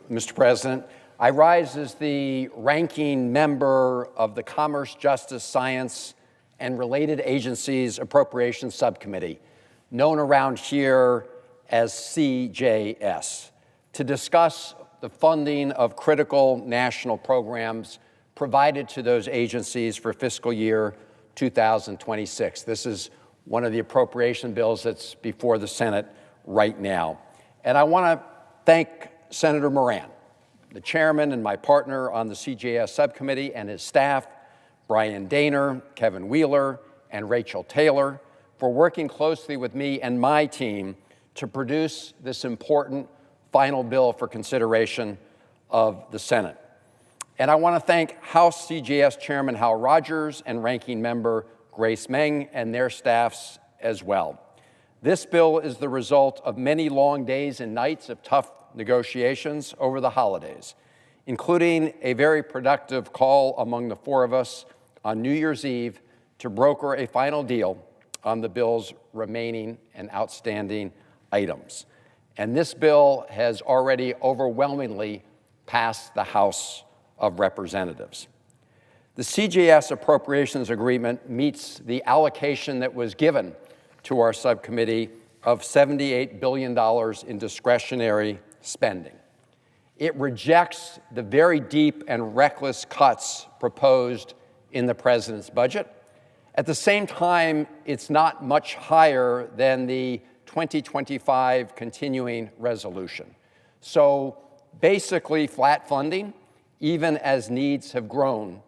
Mr. President. I rise as the ranking member of the Commerce, Justice, Science, and Related Agencies Appropriations Subcommittee, known around here as CJS, to discuss the funding of critical national programs provided to those agencies for fiscal year 2026. This is one of the appropriation bills that's before the Senate right now. And I want to thank Senator Moran, the chairman and my partner on the CJS subcommittee, and his staff, Brian Daner, Kevin Wheeler, and Rachel Taylor, for working closely with me and my team to produce this important final bill for consideration of the Senate. And I want to thank House CJS Chairman Hal Rogers and Ranking Member Grace Meng and their staffs as well. This bill is the result of many long days and nights of tough negotiations over the holidays, including a very productive call among the four of us on New Year's Eve to broker a final deal on the bill's remaining and outstanding items. And this bill has already overwhelmingly passed the House of Representatives. The CJS Appropriations Agreement meets the allocation that was given to our subcommittee of $78 billion in discretionary spending. It rejects the very deep and reckless cuts proposed in the president's budget. At the same time, it's not much higher than the 2025 continuing resolution. So basically flat funding, even as needs have grown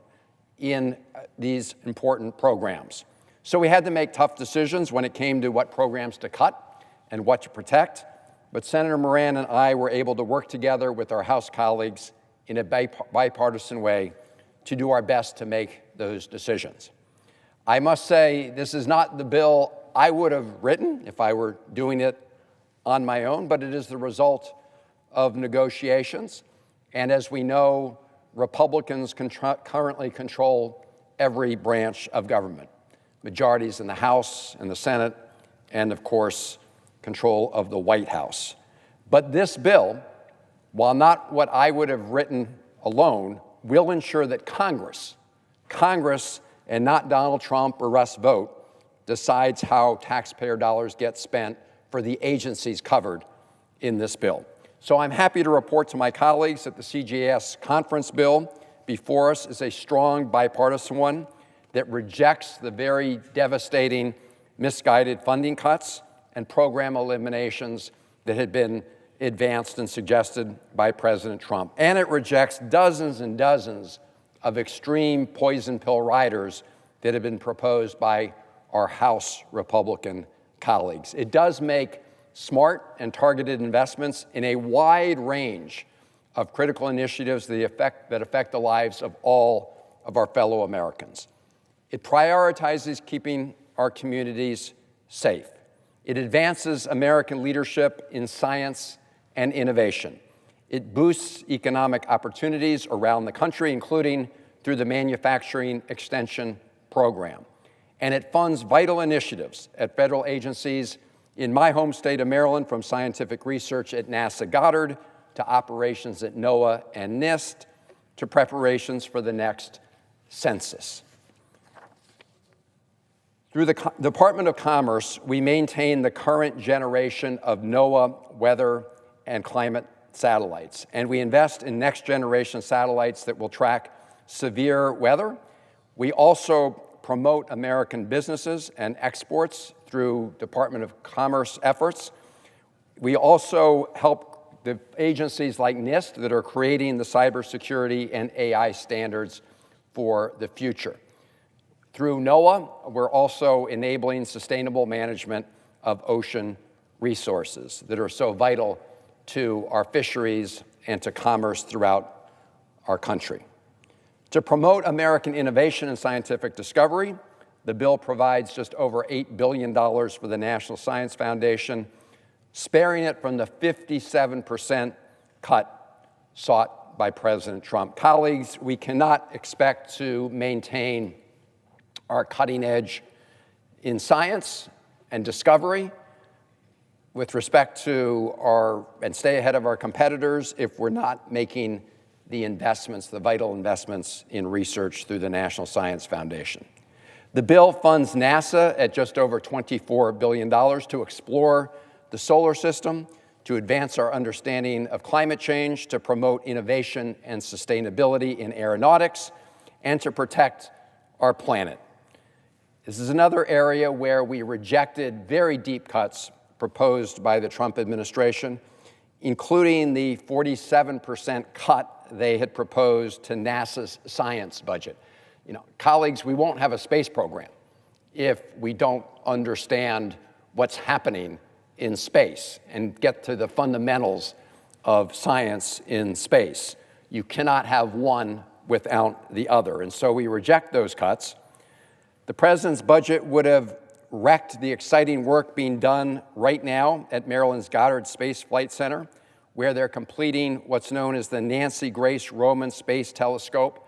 in these important programs. So we had to make tough decisions when it came to what programs to cut and what to protect. But Senator Moran and I were able to work together with our House colleagues in a bipartisan way to do our best to make those decisions. I must say, this is not the bill I would have written if I were doing it on my own, but it is the result of negotiations. And as we know, Republicans currently control every branch of government, majorities in the House and the Senate, and of course, control of the White House. But this bill, while not what I would have written alone, will ensure that Congress, and not Donald Trump or Russ Vought, decides how taxpayer dollars get spent for the agencies covered in this bill. So I'm happy to report to my colleagues that the CJS conference bill before us is a strong bipartisan one that rejects the very devastating misguided funding cuts and program eliminations that had been advanced and suggested by President Trump. And it rejects dozens and dozens of extreme poison pill riders that have been proposed by our House Republican colleagues. It does make smart and targeted investments in a wide range of critical initiatives that affect the lives of all of our fellow Americans. It prioritizes keeping our communities safe. It advances American leadership in science and innovation. It boosts economic opportunities around the country, including through the Manufacturing Extension Program. And it funds vital initiatives at federal agencies in my home state of Maryland, from scientific research at NASA Goddard to operations at NOAA and NIST to preparations for the next census. Through the Department of Commerce, we maintain the current generation of NOAA weather and climate satellites, and we invest in next-generation satellites that will track severe weather. We also promote American businesses and exports through Department of Commerce efforts. We also help the agencies like NIST that are creating the cybersecurity and AI standards for the future. Through NOAA, we're also enabling sustainable management of ocean resources that are so vital to our fisheries and to commerce throughout our country. To promote American innovation and scientific discovery, the bill provides just over $8 billion for the National Science Foundation, sparing it from the 57% cut sought by President Trump. Colleagues, we cannot expect to maintain our cutting edge in science and discovery with respect to and stay ahead of our competitors if we're not making the investments, the vital investments in research through the National Science Foundation. The bill funds NASA at just over $24 billion to explore the solar system, to advance our understanding of climate change, to promote innovation and sustainability in aeronautics, and to protect our planet. This is another area where we rejected very deep cuts proposed by the Trump administration, including the 47% cut they had proposed to NASA's science budget. Colleagues, we won't have a space program if we don't understand what's happening in space and get to the fundamentals of science in space. You cannot have one without the other, and so we reject those cuts. The president's budget would have wrecked the exciting work being done right now at Maryland's Goddard Space Flight Center, where they're completing what's known as the Nancy Grace Roman Space Telescope.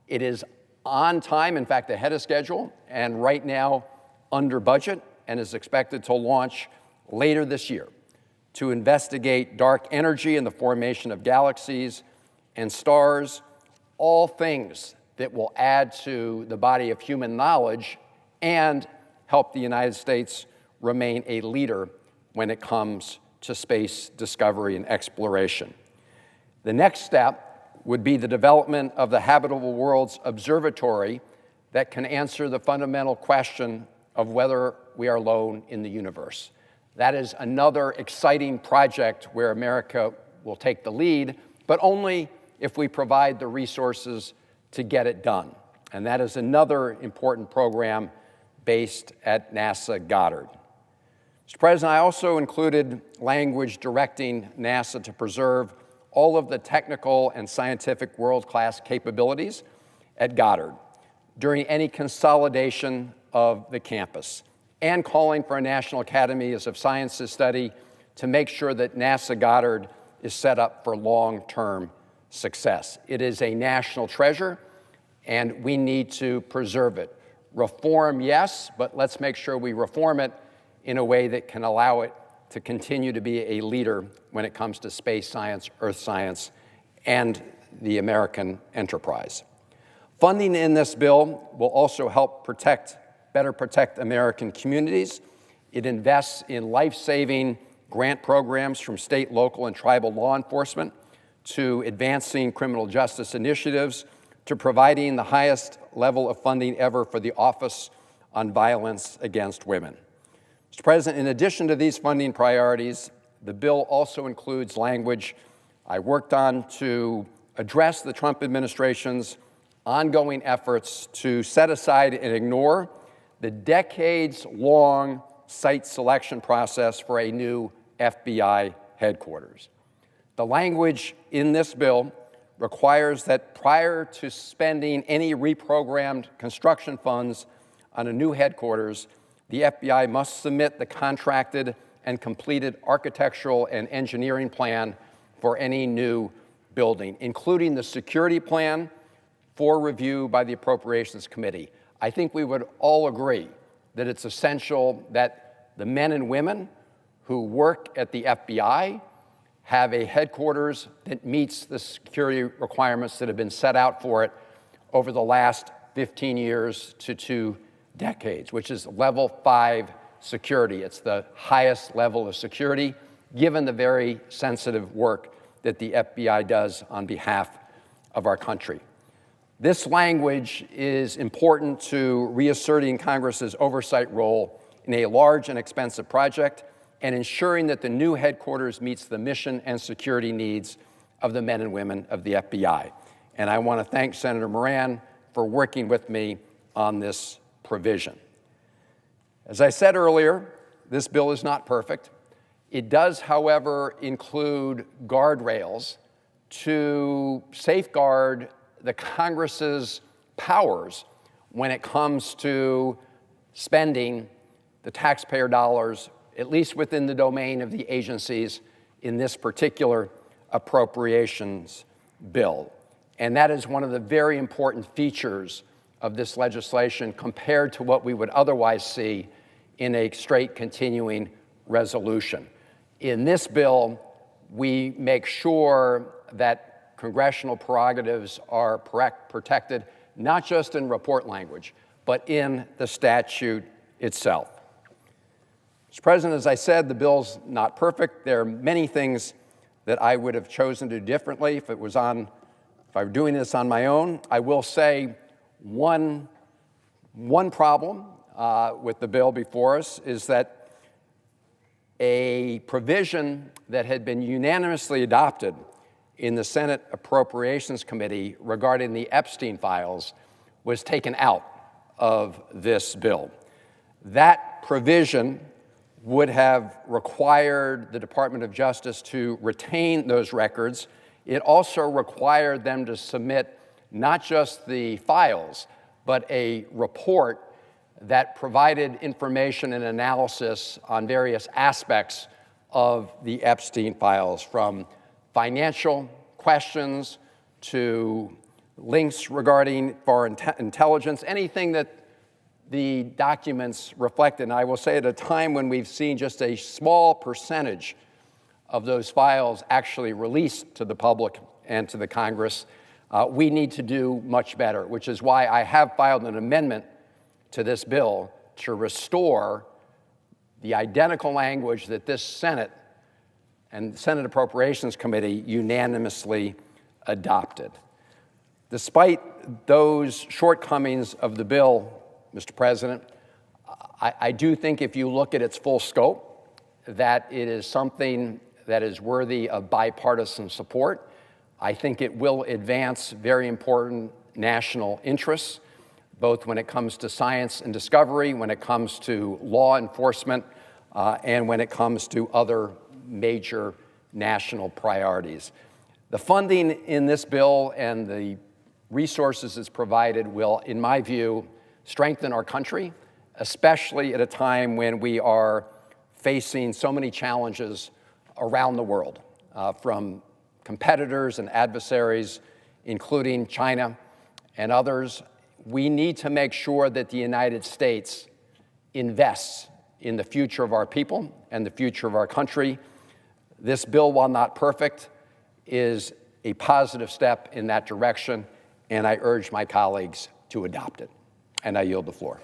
It is on time, in fact, ahead of schedule, and right now under budget, and is expected to launch later this year to investigate dark energy and the formation of galaxies and stars, all things that will add to the body of human knowledge and help the United States remain a leader when it comes to space discovery and exploration. The next step would be the development of the Habitable Worlds Observatory that can answer the fundamental question of whether we are alone in the universe. That is another exciting project where America will take the lead, but only if we provide the resources to get it done. And that is another important program based at NASA Goddard. Mr. President, I also included language directing NASA to preserve all of the technical and scientific world-class capabilities at Goddard during any consolidation of the campus, and calling for a National Academies of Sciences study to make sure that NASA Goddard is set up for long-term success. It is a national treasure, and we need to preserve it. Reform, yes, but let's make sure we reform it in a way that can allow it to continue to be a leader when it comes to space science, earth science, and the American enterprise. Funding in this bill will also help better protect American communities. It invests in life-saving grant programs from state, local, and tribal law enforcement to advancing criminal justice initiatives to providing the highest level of funding ever for the Office on Violence Against Women. Mr. President, in addition to these funding priorities, the bill also includes language I worked on to address the Trump administration's ongoing efforts to set aside and ignore the decades-long site selection process for a new FBI headquarters. The language in this bill requires that prior to spending any reprogrammed construction funds on a new headquarters, the FBI must submit the contracted and completed architectural and engineering plan for any new building, including the security plan for review by the Appropriations Committee. I think we would all agree that it's essential that the men and women who work at the FBI have a headquarters that meets the security requirements that have been set out for it over the last 15 years to 2 decades, which is level 5 security. It's the highest level of security, given the very sensitive work that the FBI does on behalf of our country. This language is important to reasserting Congress's oversight role in a large and expensive project and ensuring that the new headquarters meets the mission and security needs of the men and women of the FBI. And I want to thank Senator Moran for working with me on this provision. As I said earlier, this bill is not perfect. It does, however, include guardrails to safeguard the Congress's powers when it comes to spending the taxpayer dollars, at least within the domain of the agencies in this particular appropriations bill. And that is one of the very important features of this legislation compared to what we would otherwise see in a straight continuing resolution. In this bill, we make sure that congressional prerogatives are protected, not just in report language, but in the statute itself. Mr. President, as I said, the bill's not perfect. There are many things that I would have chosen to do differently if I were doing this on my own. I will say one problem with the bill before us is that a provision that had been unanimously adopted in the Senate Appropriations Committee regarding the Epstein files was taken out of this bill. That provision would have required the Department of Justice to retain those records. It also required them to submit not just the files, but a report that provided information and analysis on various aspects of the Epstein files, from financial questions to links regarding foreign intelligence, anything that the documents reflected. And I will say at a time when we've seen just a small percentage of those files actually released to the public and to the Congress, we need to do much better, which is why I have filed an amendment to this bill to restore the identical language that this Senate and Senate Appropriations Committee unanimously adopted. Despite those shortcomings of the bill, Mr. President, I do think if you look at its full scope, that it is something that is worthy of bipartisan support. I think it will advance very important national interests, both when it comes to science and discovery, when it comes to law enforcement, and when it comes to other major national priorities. The funding in this bill and the resources it's provided will, in my view, strengthen our country, especially at a time when we are facing so many challenges around the world, from competitors and adversaries, including China and others. We need to make sure that the United States invests in the future of our people and the future of our country. This bill, while not perfect, is a positive step in that direction, and I urge my colleagues to adopt it. And I yield the floor.